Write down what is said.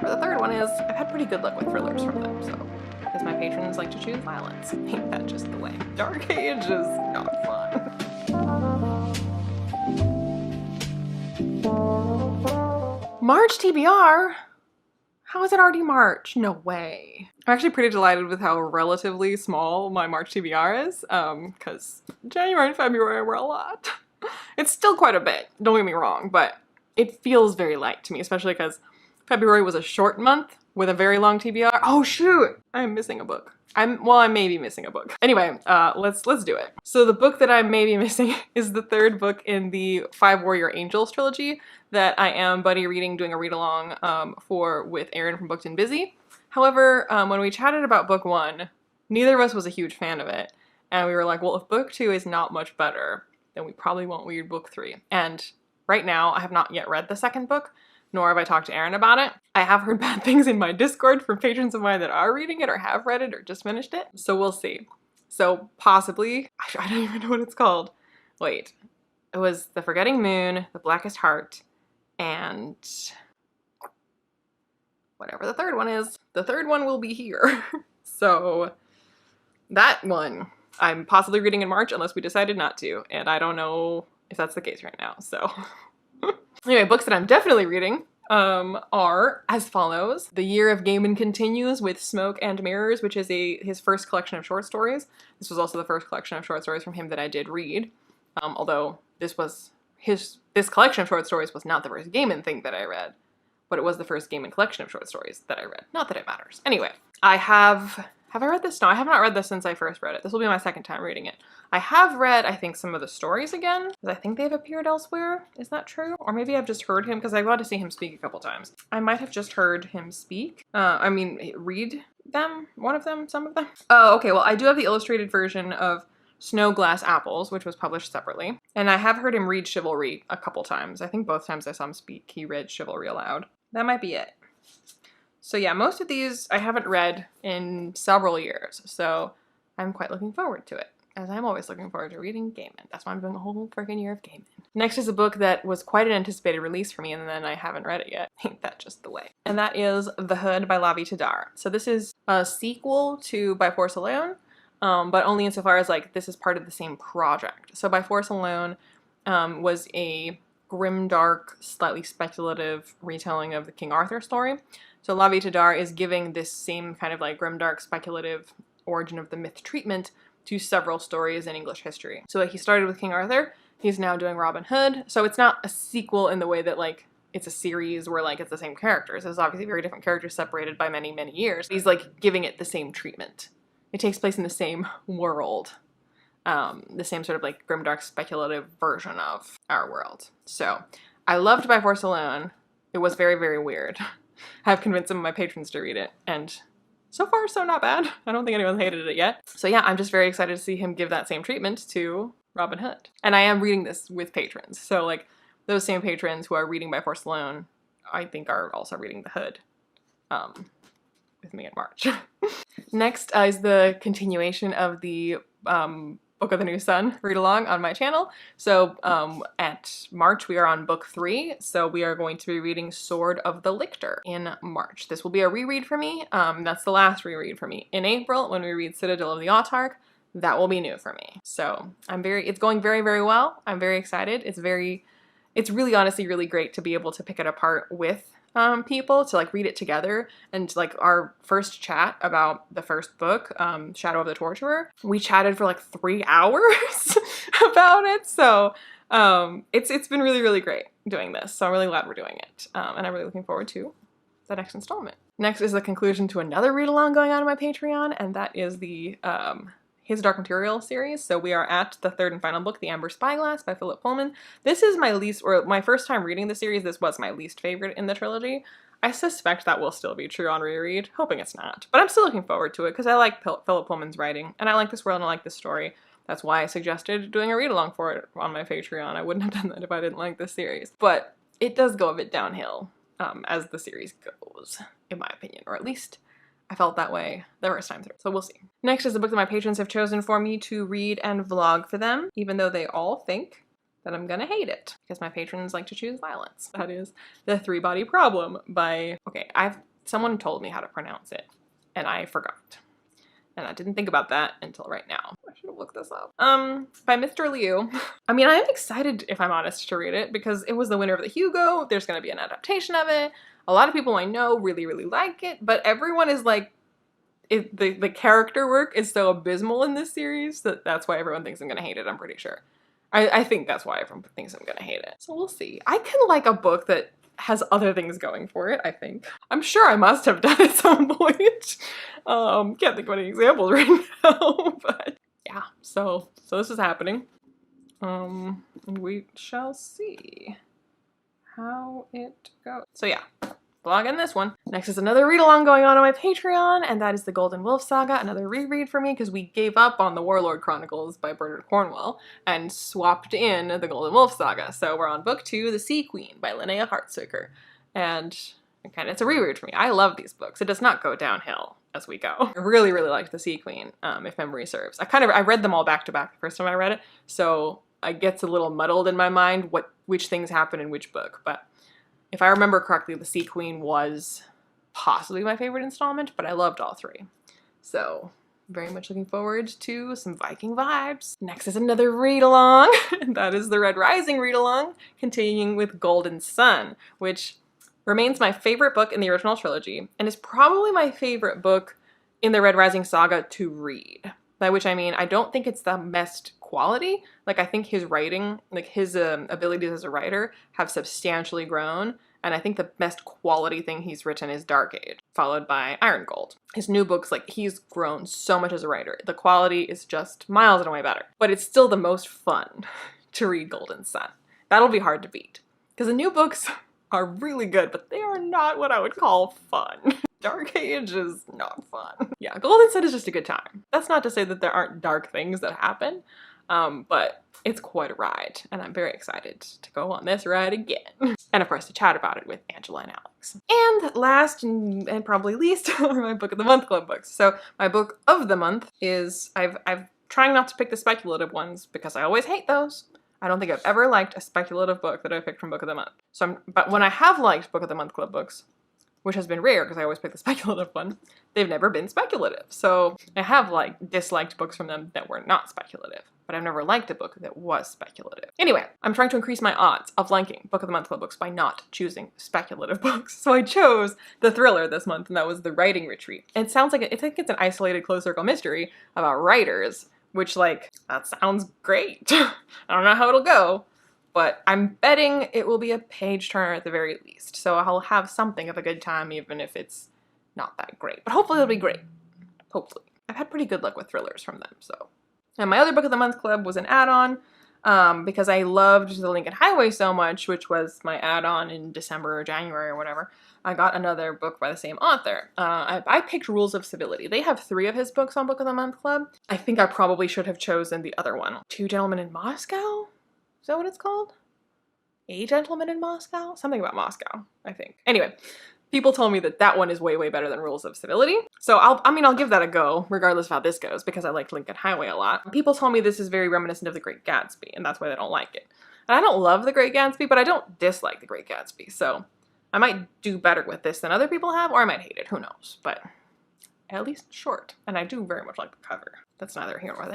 whatever the third one is. I've had pretty good luck with thrillers from them, so because my patrons like to choose violence. Ain't that just the way? Dark Age is not fun. March TBR? How is it already March? No way. I'm actually pretty delighted with how relatively small my March TBR is, because January and February were a lot. It's still quite a bit, don't get me wrong, but it feels very light to me, especially because February was a short month with a very long TBR. Oh shoot! I'm missing a book. I may be missing a book. Anyway, let's do it. So the book that I may be missing is the third book in the 5 Warrior Angels trilogy that I am buddy reading, doing a read-along with Erin from Booked and Busy. However, when we chatted about book 1, neither of us was a huge fan of it. And we were like, well, if book 2 is not much better, then we probably won't read book 3. And right now, I have not yet read the second book, nor have I talked to Erin about it. I have heard bad things in my Discord from patrons of mine that are reading it or have read it or just finished it. So we'll see. So possibly, I don't even know what it's called. Wait, it was The Forgetting Moon, The Blackest Heart, and whatever the third one is. The third one will be here. So that one, I'm possibly reading in March unless we decided not to. And I don't know if that's the case right now, so. Anyway, books that I'm definitely reading are as follows. The Year of Gaiman continues with Smoke and Mirrors, which is his first collection of short stories. This was also the first collection of short stories from him that I did read. Although this collection of short stories was not the first Gaiman thing that I read, but it was the first Gaiman collection of short stories that I read. Not that it matters. Anyway, I have I read this? No, I have not read this since I first read it. This will be my second time reading it. I have read, I think, some of the stories again, because I think they've appeared elsewhere. Is that true? Or maybe I've just heard him, because I got to see him speak a couple times. I might have just heard him speak. Read them? One of them? Some of them? Oh, okay. Well, I do have the illustrated version of Snow Glass Apples, which was published separately. And I have heard him read Chivalry a couple times. I think both times I saw him speak, he read Chivalry aloud. That might be it. So yeah, most of these I haven't read in several years, so I'm quite looking forward to it, as I'm always looking forward to reading Gaiman. That's why I'm doing a whole freaking year of Gaiman. Next is a book that was quite an anticipated release for me, and then I haven't read it yet. Ain't that just the way? And that is The Hood by Lavi Tadar. So this is a sequel to By Force Alone, but only insofar as, like, this is part of the same project. So By Force Alone was a grimdark, slightly speculative retelling of the King Arthur story. So Lavi Tadar is giving this same kind of like grimdark, speculative origin of the myth treatment to several stories in English history. So like, he started with King Arthur, he's now doing Robin Hood. So it's not a sequel in the way that like it's a series where like it's the same characters. It's obviously very different characters separated by many, many years. He's like giving it the same treatment. It takes place in the same world. The same sort of like grimdark, speculative version of our world. So I loved By Force Alone. It was very, very weird. I've convinced some of my patrons to read it, and so far, so not bad. I don't think anyone's hated it yet. So yeah, I'm just very excited to see him give that same treatment to Robin Hood. And I am reading this with patrons. So like those same patrons who are reading By Force Alone, I think are also reading The Hood with me in March. Next is the continuation of the Book of the New Sun read along on my channel. So at March we are on book 3, so we are going to be reading Sword of the Lictor in March. This will be a reread for me. That's the last reread for me. In April, when we read Citadel of the Autarch, that will be new for me. So it's going very, very well. I'm very excited. It's really honestly really great to be able to pick it apart with people, to like read it together. And like our first chat about the first book, Shadow of the Torturer, we chatted for like 3 hours about it. So it's been really, really great doing this. So I'm really glad we're doing it. And I'm really looking forward to the next installment. Next is the conclusion to another read along going on my Patreon, and that is the His Dark Material series. So we are at the third and final book, The Amber Spyglass by Philip Pullman. This is my first time reading the series. This was my least favorite in the trilogy. I suspect that will still be true on reread, hoping it's not. But I'm still looking forward to it because I like Philip Pullman's writing, and I like this world and I like this story. That's why I suggested doing a read along for it on my Patreon. I wouldn't have done that if I didn't like this series. But it does go a bit downhill as the series goes, in my opinion, or at least I felt that way the first time through, so we'll see. Next is the book that my patrons have chosen for me to read and vlog for them, even though they all think that I'm gonna hate it, because my patrons like to choose violence. That is The Three-Body Problem by, okay, I've someone told me how to pronounce it, and I forgot. And I didn't think about that until right now. I should have looked this up. By Mr. Liu. I mean, I am excited, if I'm honest, to read it because it was the winner of the Hugo. There's gonna be an adaptation of it. A lot of people I know really, really like it, but everyone is like, the character work is so abysmal in this series that's why everyone thinks I'm gonna hate it, I'm pretty sure. I think that's why everyone thinks I'm gonna hate it. So we'll see. I can like a book that has other things going for it, I think. I'm sure I must have done at some point. Can't think of any examples right now, but yeah, so this is happening. And we shall see how it goes. So yeah, blog on this one. Next is another read-along going on my Patreon, and that is the Golden Wolf Saga, another reread for me because we gave up on the Warlord Chronicles by Bernard Cornwell and swapped in the Golden Wolf Saga. So we're on book 2, The Sea Queen by Linnea Hartsucker, and it's a reread for me. I love these books. It does not go downhill as we go. I really, really liked The Sea Queen, if memory serves. I read them all back to back the first time I read it, so it gets a little muddled in my mind which things happen in which book, but if I remember correctly, The Sea Queen was possibly my favorite installment, but I loved all 3. So, very much looking forward to some Viking vibes. Next is another read-along. That is the Red Rising read-along, continuing with Golden Sun, which remains my favorite book in the original trilogy, and is probably my favorite book in the Red Rising saga to read. By which I mean, I don't think it's the best quality. Like, I think his writing, like his abilities as a writer have substantially grown, and I think the best quality thing he's written is Dark Age, followed by Iron Gold. His new books, like, he's grown so much as a writer. The quality is just miles and away better, but it's still the most fun to read Golden Sun. That'll be hard to beat, because the new books are really good, but they are not what I would call fun. Dark Age is not fun. Yeah, Golden Sun is just a good time. That's not to say that there aren't dark things that happen, but it's quite a ride, and I'm very excited to go on this ride again. And of course to chat about it with Angela and Alex. And last and probably least are my Book of the Month Club books. So my book of the month is, I've trying not to pick the speculative ones because I always hate those. I don't think I've ever liked a speculative book that I picked from Book of the Month. But when I have liked Book of the Month Club books, which has been rare because I always pick the speculative one, they've never been speculative. So I have disliked books from them that were not speculative, but I've never liked a book that was speculative. Anyway, I'm trying to increase my odds of liking Book of the Month Club books by not choosing speculative books. So I chose the thriller this month, and that was The Writing Retreat. And it sounds like I think it's an isolated closed circle mystery about writers, which that sounds great. I don't know how it'll go, but I'm betting it will be a page turner at the very least. So I'll have something of a good time even if it's not that great. But hopefully it'll be great. Hopefully. I've had pretty good luck with thrillers from them, so. And my other Book of the Month Club was an add-on because I loved The Lincoln Highway so much, which was my add-on in December or January or whatever. I got another book by the same author. I picked Rules of Civility. They have 3 of his books on Book of the Month Club. I think I probably should have chosen the other one. Two Gentlemen in Moscow? Is that what it's called? A Gentleman in Moscow? Something about Moscow, I think. Anyway, people told me that one is way, way better than Rules of Civility. So I'll give that a go, regardless of how this goes, because I liked Lincoln Highway a lot. People told me this is very reminiscent of The Great Gatsby, and that's why they don't like it. And I don't love The Great Gatsby, but I don't dislike The Great Gatsby, so I might do better with this than other people have, or I might hate it, who knows. But at least short, and I do very much like the cover. That's neither here nor there.